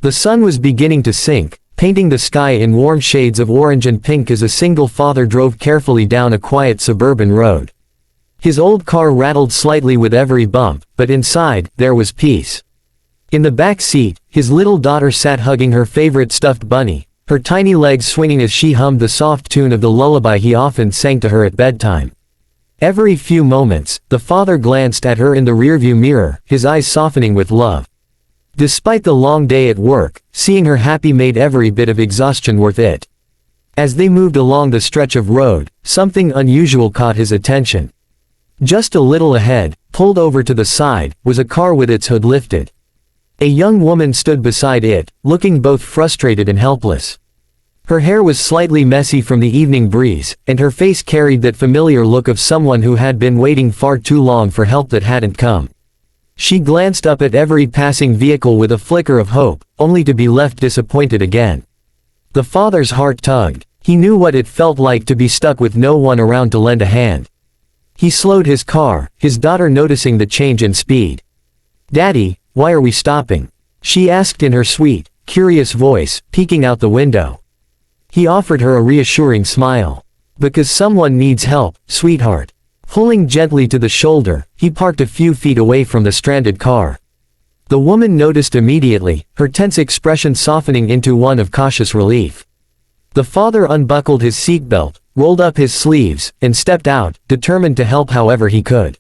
The sun was beginning to sink, painting the sky in warm shades of orange and pink as a single father drove carefully down a quiet suburban road. His old car rattled slightly with every bump, but inside, there was peace. In the back seat, his little daughter sat hugging her favorite stuffed bunny, her tiny legs swinging as she hummed the soft tune of the lullaby he often sang to her at bedtime. Every few moments, the father glanced at her in the rearview mirror, his eyes softening with love. Despite the long day at work, seeing her happy made every bit of exhaustion worth it. As they moved along the stretch of road, something unusual caught his attention. Just a little ahead, pulled over to the side, was a car with its hood lifted. A young woman stood beside it, looking both frustrated and helpless. Her hair was slightly messy from the evening breeze, and her face carried that familiar look of someone who had been waiting far too long for help that hadn't come. She glanced up at every passing vehicle with a flicker of hope, only to be left disappointed again. The father's heart tugged. He knew what it felt like to be stuck with no one around to lend a hand. He slowed his car, his daughter noticing the change in speed. "Daddy, why are we stopping?" she asked in her sweet, curious voice, peeking out the window. He offered her a reassuring smile. "Because someone needs help, sweetheart." Pulling gently to the shoulder, he parked a few feet away from the stranded car. The woman noticed immediately, her tense expression softening into one of cautious relief. The father unbuckled his seatbelt, rolled up his sleeves, and stepped out, determined to help however he could.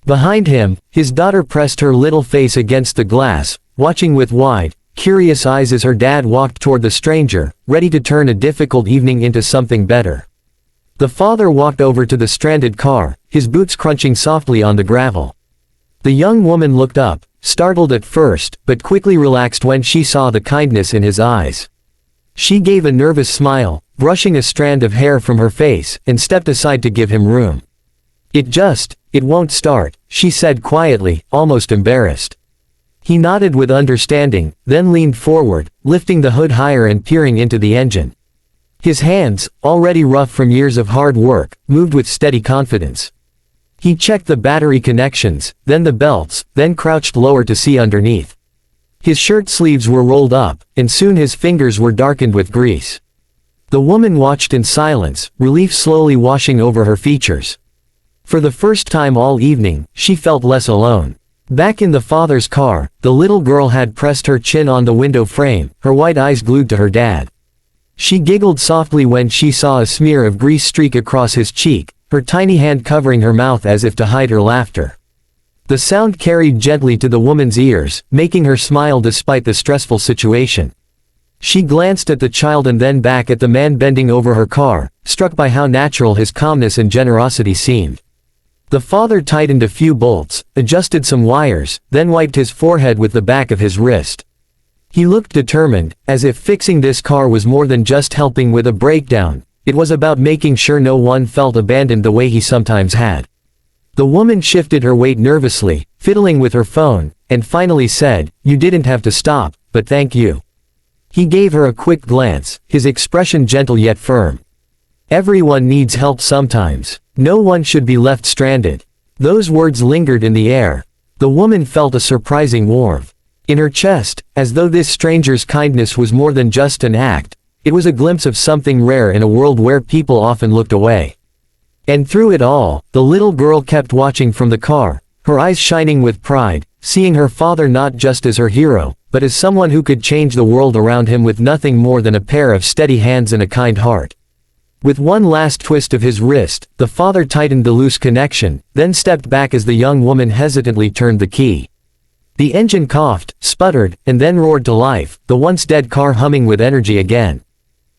Behind him, his daughter pressed her little face against the glass, watching with wide, curious eyes as her dad walked toward the stranger, ready to turn a difficult evening into something better. The father walked over to the stranded car, his boots crunching softly on the gravel. The young woman looked up, startled at first, but quickly relaxed when she saw the kindness in his eyes. She gave a nervous smile, brushing a strand of hair from her face, and stepped aside to give him room. It won't start," she said quietly, almost embarrassed. He nodded with understanding, then leaned forward, lifting the hood higher and peering into the engine. His hands, already rough from years of hard work, moved with steady confidence. He checked the battery connections, then the belts, then crouched lower to see underneath. His shirt sleeves were rolled up, and soon his fingers were darkened with grease. The woman watched in silence, relief slowly washing over her features. For the first time all evening, she felt less alone. Back in the father's car, the little girl had pressed her chin on the window frame, her white eyes glued to her dad. She giggled softly when she saw a smear of grease streak across his cheek, her tiny hand covering her mouth as if to hide her laughter. The sound carried gently to the woman's ears, making her smile despite the stressful situation. She glanced at the child and then back at the man bending over her car, struck by how natural his calmness and generosity seemed. The father tightened a few bolts, adjusted some wires, then wiped his forehead with the back of his wrist. He looked determined, as if fixing this car was more than just helping with a breakdown. It was about making sure no one felt abandoned the way he sometimes had. The woman shifted her weight nervously, fiddling with her phone, and finally said, "You didn't have to stop, but thank you." He gave her a quick glance, his expression gentle yet firm. "Everyone needs help sometimes. No one should be left stranded." Those words lingered in the air. The woman felt a surprising warmth in her chest, as though this stranger's kindness was more than just an act. It was a glimpse of something rare in a world where people often looked away. And through it all, the little girl kept watching from the car, her eyes shining with pride, seeing her father not just as her hero, but as someone who could change the world around him with nothing more than a pair of steady hands and a kind heart. With one last twist of his wrist, the father tightened the loose connection, then stepped back as the young woman hesitantly turned the key. The engine coughed, sputtered, and then roared to life, the once dead car humming with energy again.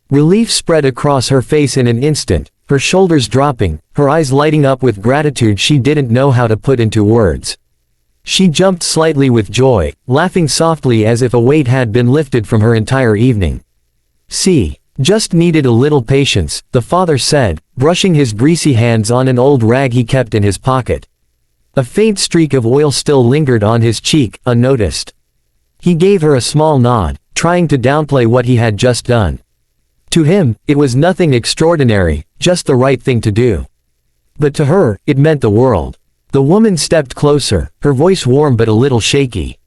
Relief spread across her face in an instant, her shoulders dropping, her eyes lighting up with gratitude she didn't know how to put into words. She jumped slightly with joy, laughing softly as if a weight had been lifted from her entire evening. "See, just needed a little patience," the father said, brushing his greasy hands on an old rag he kept in his pocket. A faint streak of oil still lingered on his cheek, unnoticed. He gave her a small nod, trying to downplay what he had just done. To him, it was nothing extraordinary, just the right thing to do. But to her, it meant the world. The woman stepped closer, her voice warm but a little shaky.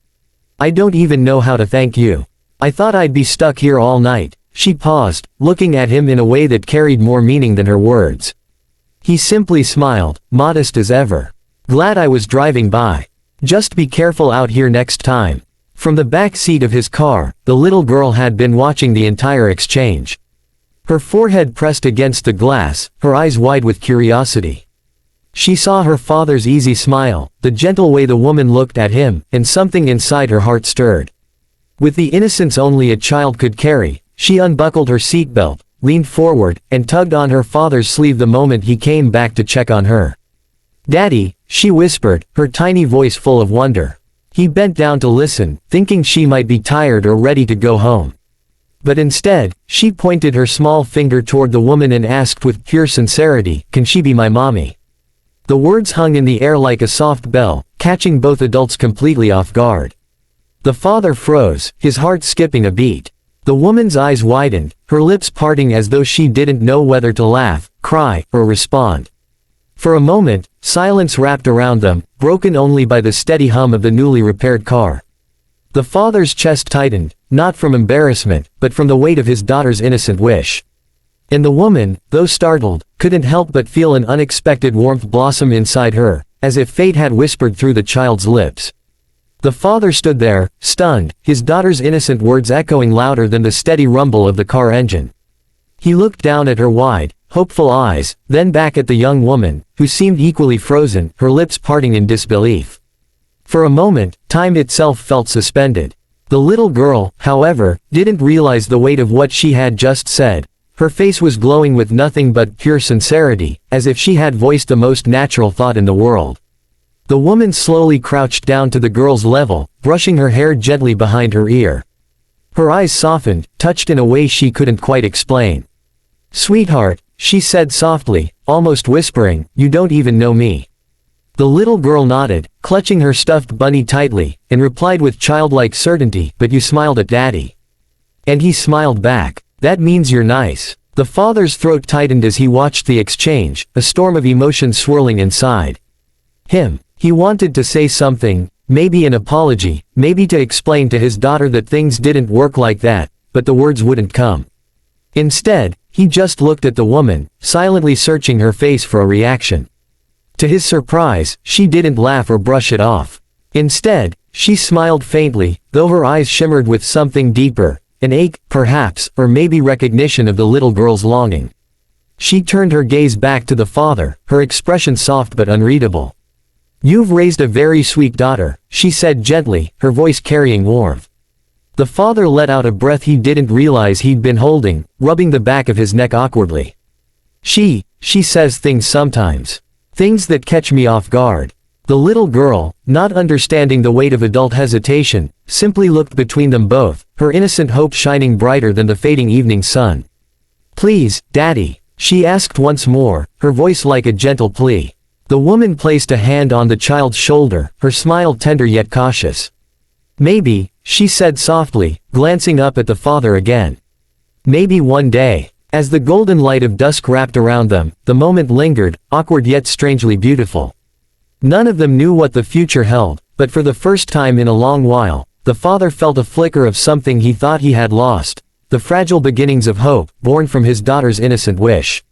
"I don't even know how to thank you. I thought I'd be stuck here all night." She paused, looking at him in a way that carried more meaning than her words. He simply smiled, modest as ever. "Glad I was driving by. Just be careful out here next time." From the back seat of his car, the little girl had been watching the entire exchange. Her forehead pressed against the glass, her eyes wide with curiosity. She saw her father's easy smile, the gentle way the woman looked at him, and something inside her heart stirred. With the innocence only a child could carry, she unbuckled her seatbelt, leaned forward, and tugged on her father's sleeve the moment he came back to check on her. "Daddy," she whispered, her tiny voice full of wonder. He bent down to listen, thinking she might be tired or ready to go home. But instead, she pointed her small finger toward the woman and asked with pure sincerity, "Can she be my mommy?" The words hung in the air like a soft bell, catching both adults completely off guard. The father froze, his heart skipping a beat. The woman's eyes widened, her lips parting as though she didn't know whether to laugh, cry, or respond. For a moment, silence wrapped around them, broken only by the steady hum of the newly repaired car. The father's chest tightened, not from embarrassment, but from the weight of his daughter's innocent wish. And the woman, though startled, couldn't help but feel an unexpected warmth blossom inside her, as if fate had whispered through the child's lips. The father stood there, stunned, his daughter's innocent words echoing louder than the steady rumble of the car engine. He looked down at her wide, hopeful eyes, then back at the young woman, who seemed equally frozen, her lips parting in disbelief. For a moment, time itself felt suspended. The little girl, however, didn't realize the weight of what she had just said. Her face was glowing with nothing but pure sincerity, as if she had voiced the most natural thought in the world. The woman slowly crouched down to the girl's level, brushing her hair gently behind her ear. Her eyes softened, touched in a way she couldn't quite explain. "Sweetheart," she said softly, almost whispering, "you don't even know me." The little girl nodded, clutching her stuffed bunny tightly, and replied with childlike certainty, "But you smiled at Daddy." And he smiled back. "That means you're nice." The father's throat tightened as he watched the exchange, a storm of emotion swirling inside him. He wanted to say something, maybe an apology, maybe to explain to his daughter that things didn't work like that, but the words wouldn't come. Instead, he just looked at the woman, silently searching her face for a reaction. To his surprise, she didn't laugh or brush it off. Instead, she smiled faintly, though her eyes shimmered with something deeper, an ache, perhaps, or maybe recognition of the little girl's longing. She turned her gaze back to the father, her expression soft but unreadable. "You've raised a very sweet daughter," she said gently, her voice carrying warmth. The father let out a breath he didn't realize he'd been holding, rubbing the back of his neck awkwardly. She says things sometimes. Things that catch me off guard." The little girl, not understanding the weight of adult hesitation, simply looked between them both, her innocent hope shining brighter than the fading evening sun. "Please, Daddy," she asked once more, her voice like a gentle plea. The woman placed a hand on the child's shoulder, her smile tender yet cautious. "Maybe," she said softly, glancing up at the father again. "Maybe one day." As the golden light of dusk wrapped around them, the moment lingered, awkward yet strangely beautiful. None of them knew what the future held, but for the first time in a long while, the father felt a flicker of something he thought he had lost, the fragile beginnings of hope, born from his daughter's innocent wish.